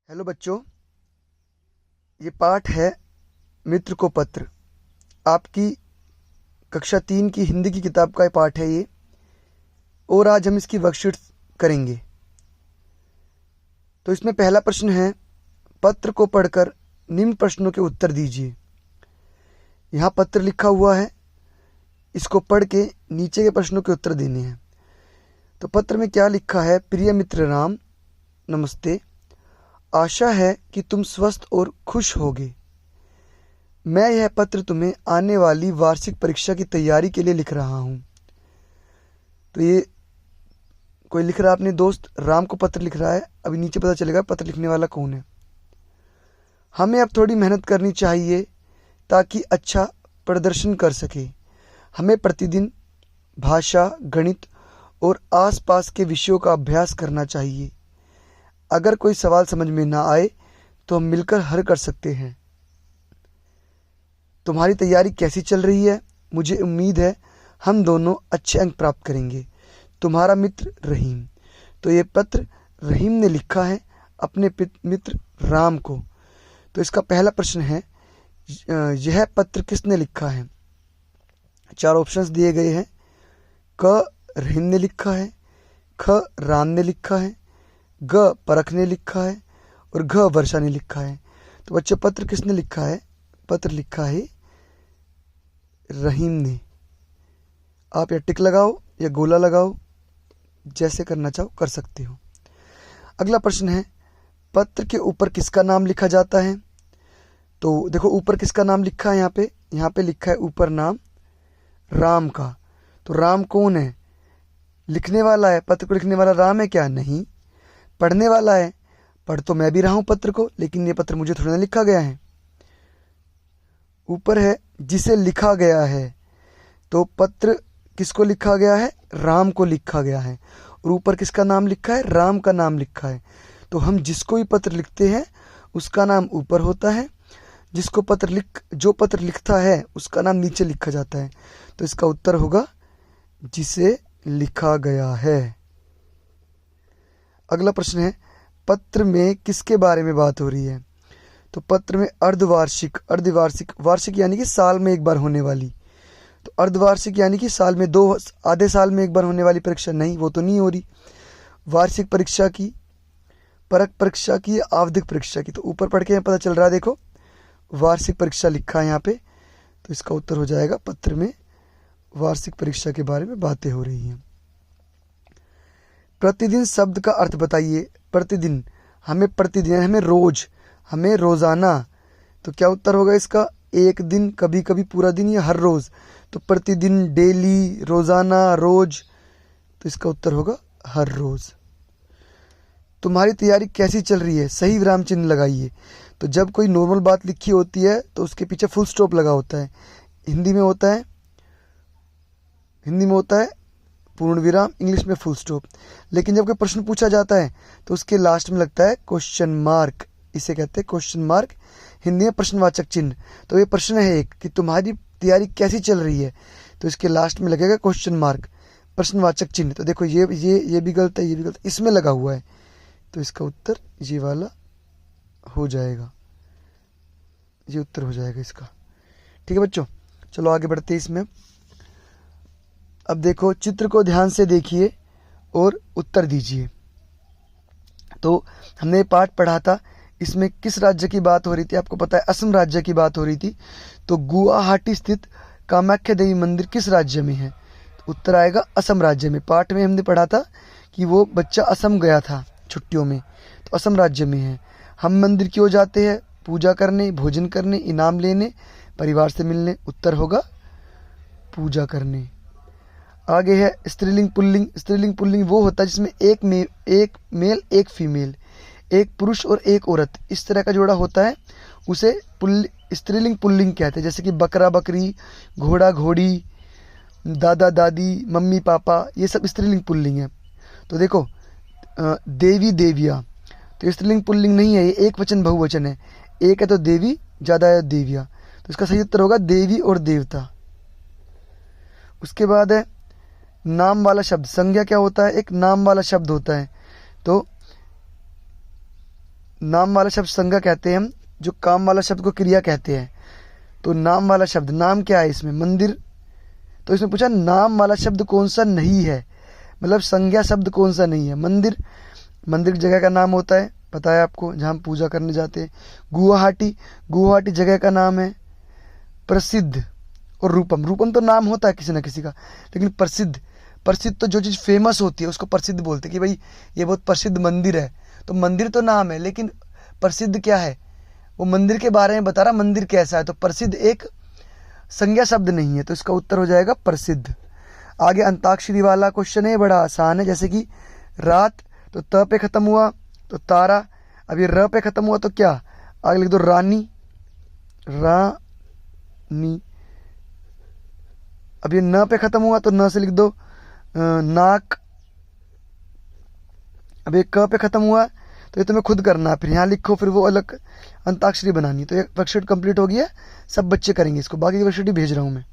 Hello बच्चों, ये पाठ है मित्र को पत्र। आपकी कक्षा 3 की हिंदी की किताब का ये पाठ है ये, और आज हम इसकी वर्कशीट करेंगे। तो इसमें पहला प्रश्न है, पत्र को पढ़कर निम्न प्रश्नों के उत्तर दीजिए। यहाँ पत्र लिखा हुआ है, इसको पढ़ के नीचे के प्रश्नों के उत्तर देने हैं। तो पत्र में क्या लिखा है? प्रिय मित्र राम, नमस्ते। आशा है कि तुम स्वस्थ और खुश होगे। मैं यह पत्र तुम्हें आने वाली वार्षिक परीक्षा की तैयारी के लिए लिख रहा हूँ। तो ये कोई लिख रहा है, अपने दोस्त राम को पत्र लिख रहा है। अभी नीचे पता चलेगा पत्र लिखने वाला कौन है। हमें अब थोड़ी मेहनत करनी चाहिए ताकि अच्छा प्रदर्शन कर सके। हमें प्रतिदिन भाषा, गणित और आसपास के विषयों का अभ्यास करना चाहिए। अगर कोई सवाल समझ में ना आए तो हम मिलकर हल कर सकते हैं। तुम्हारी तैयारी कैसी चल रही है? मुझे उम्मीद है हम दोनों अच्छे अंक प्राप्त करेंगे। तुम्हारा मित्र रहीम। तो ये पत्र रहीम ने लिखा है अपने मित्र राम को। तो इसका पहला प्रश्न है, यह पत्र किसने लिखा है? 4 ऑप्शंस दिए गए हैं। क रहीम ने लिखा है, ख राम ने लिखा है, ग परख ने लिखा है और घ वर्षा ने लिखा है। तो बच्चे, पत्र किसने लिखा है? पत्र लिखा है रहीम ने। आप या टिक लगाओ या गोला लगाओ, जैसे करना चाहो कर सकते हो। अगला प्रश्न है, पत्र के ऊपर किसका नाम लिखा जाता है? तो देखो ऊपर किसका नाम लिखा है। यहाँ पे लिखा है ऊपर नाम राम का। तो राम कौन है? लिखने वाला है। पत्र को लिखने वाला राम है क्या? नहीं। पढ़ने वाला है। पढ़ तो मैं भी रहा हूं पत्र को, लेकिन ये पत्र मुझे थोड़ा ना लिखा गया है। ऊपर है जिसे लिखा गया है। तो पत्र किसको लिखा गया है? राम को लिखा गया है। और ऊपर किसका नाम लिखा है? राम का नाम लिखा है। तो हम जिसको भी पत्र लिखते हैं उसका नाम ऊपर होता है, जो पत्र लिखता है उसका नाम नीचे लिखा जाता है। तो इसका उत्तर होगा जिसे लिखा गया है। अगला प्रश्न है, पत्र में किसके बारे में बात हो रही है? तो पत्र में वार्षिक यानी कि साल में एक बार होने वाली। तो अर्धवार्षिक यानी कि साल में आधे साल में एक बार होने वाली परीक्षा। नहीं, वो तो नहीं हो रही। वार्षिक परीक्षा की, परक परीक्षा की या आवधिक परीक्षा की। तो ऊपर पढ़ के पता चल रहा है, देखो वार्षिक परीक्षा लिखा है यहाँ पे। तो इसका उत्तर हो जाएगा, पत्र में वार्षिक परीक्षा के बारे में बातें हो रही हैं। प्रतिदिन शब्द का अर्थ बताइए। प्रतिदिन, हमें रोज, हमें रोजाना। तो क्या उत्तर होगा इसका? एक दिन, कभी कभी पूरा दिन या हर रोज। तो प्रतिदिन, डेली, रोजाना, रोज। तो इसका उत्तर होगा हर रोज। तुम्हारी तैयारी कैसी चल रही है? सही विराम चिन्ह लगाइए। तो जब कोई नॉर्मल बात लिखी होती है तो उसके पीछे फुल स्टॉप लगा होता है। हिंदी में होता है पूर्ण विराम, इंग्लिश में फुल स्टॉप। लेकिन जब कोई प्रश्न पूछा जाता है तो उसके लास्ट में लगता है क्वेश्चन मार्क। इसे कहते हैं क्वेश्चन मार्क, हिंदी में प्रश्नवाचक चिन्ह। तो ये प्रश्न है एक कि तुम्हारी तैयारी कैसी चल रही है, तो इसके लास्ट में लगेगा क्वेश्चन मार्क, प्रश्नवाचक चिन्ह। तो देखो ये भी गलत है, ये भी गलत, इसमें लगा हुआ है। तो इसका उत्तर ये वाला हो जाएगा, ये उत्तर हो जाएगा इसका। ठीक है बच्चों, चलो आगे बढ़ते हैं इसमें। अब देखो, चित्र को ध्यान से देखिए और उत्तर दीजिए। तो हमने पाठ पढ़ा था, इसमें किस राज्य की बात हो रही थी? आपको पता है असम राज्य की बात हो रही थी। तो गुवाहाटी स्थित कामाख्या देवी मंदिर किस राज्य में है? तो उत्तर आएगा असम राज्य में। पाठ में हमने पढ़ा था कि वो बच्चा असम गया था छुट्टियों में, तो असम राज्य में है। हम मंदिर क्यों जाते हैं? पूजा करने, भोजन करने, इनाम लेने, परिवार से मिलने। उत्तर होगा पूजा करने। आगे है स्त्रीलिंग पुल्लिंग। स्त्रीलिंग पुल्लिंग वो होता है जिसमें एक मेल एक फीमेल, एक पुरुष और एक औरत, इस तरह का जोड़ा होता है, उसे स्त्रीलिंग पुल्लिंग कहते हैं। जैसे कि बकरा बकरी, घोड़ा घोड़ी, दादा दादी, मम्मी पापा, ये सब स्त्रीलिंग पुल्लिंग है। तो देखो देवी देविया, तो स्त्रीलिंग पुल्लिंग नहीं है, ये एक वचन बहुवचन है। एक है तो देवी, ज्यादा है देविया। तो इसका सही उत्तर होगा देवी और देवता। उसके बाद है नाम वाला शब्द। संज्ञा क्या होता है? एक नाम वाला शब्द होता है। तो नाम वाला शब्द संज्ञा कहते हैं हम, जो काम वाला शब्द को क्रिया कहते हैं। तो नाम वाला शब्द, नाम क्या है इसमें, मंदिर। तो इसमें पूछा नाम वाला शब्द कौन सा नहीं है, मतलब संज्ञा शब्द कौन सा नहीं है। मंदिर, मंदिर जगह का नाम होता है, पता है आपको, जहाँ हम पूजा करने जाते हैं। गुवाहाटी, गुवाहाटी जगह का नाम है। प्रसिद्ध और रूपम, रूपम तो नाम होता है किसी न किसी का, लेकिन प्रसिद्ध, प्रसिद्ध तो जो चीज़ फेमस होती है उसको प्रसिद्ध बोलते हैं कि भाई ये बहुत प्रसिद्ध मंदिर है। तो मंदिर तो नाम है, लेकिन प्रसिद्ध क्या है, वो मंदिर के बारे में बता रहा मंदिर कैसा है। तो प्रसिद्ध एक संज्ञा शब्द नहीं है, तो इसका उत्तर हो जाएगा प्रसिद्ध। आगे अंताक्षरी वाला क्वेश्चन है, बड़ा आसान है। जैसे कि रात, तो त पे खत्म हुआ तो तारा, अब ये र पे खत्म हुआ तो क्या, आगे लिख दो रानी, रानी। अब ये न पे खत्म हुआ तो न से लिख दो नाक। अब ये क पे खत्म हुआ तो ये तुम्हें खुद करना है, फिर यहाँ लिखो, फिर वो अलग अंताक्षरी बनानी। तो ये वर्कशीट कंप्लीट हो गई है, सब बच्चे करेंगे इसको, बाकी की वर्कशीट भेज रहा हूँ मैं।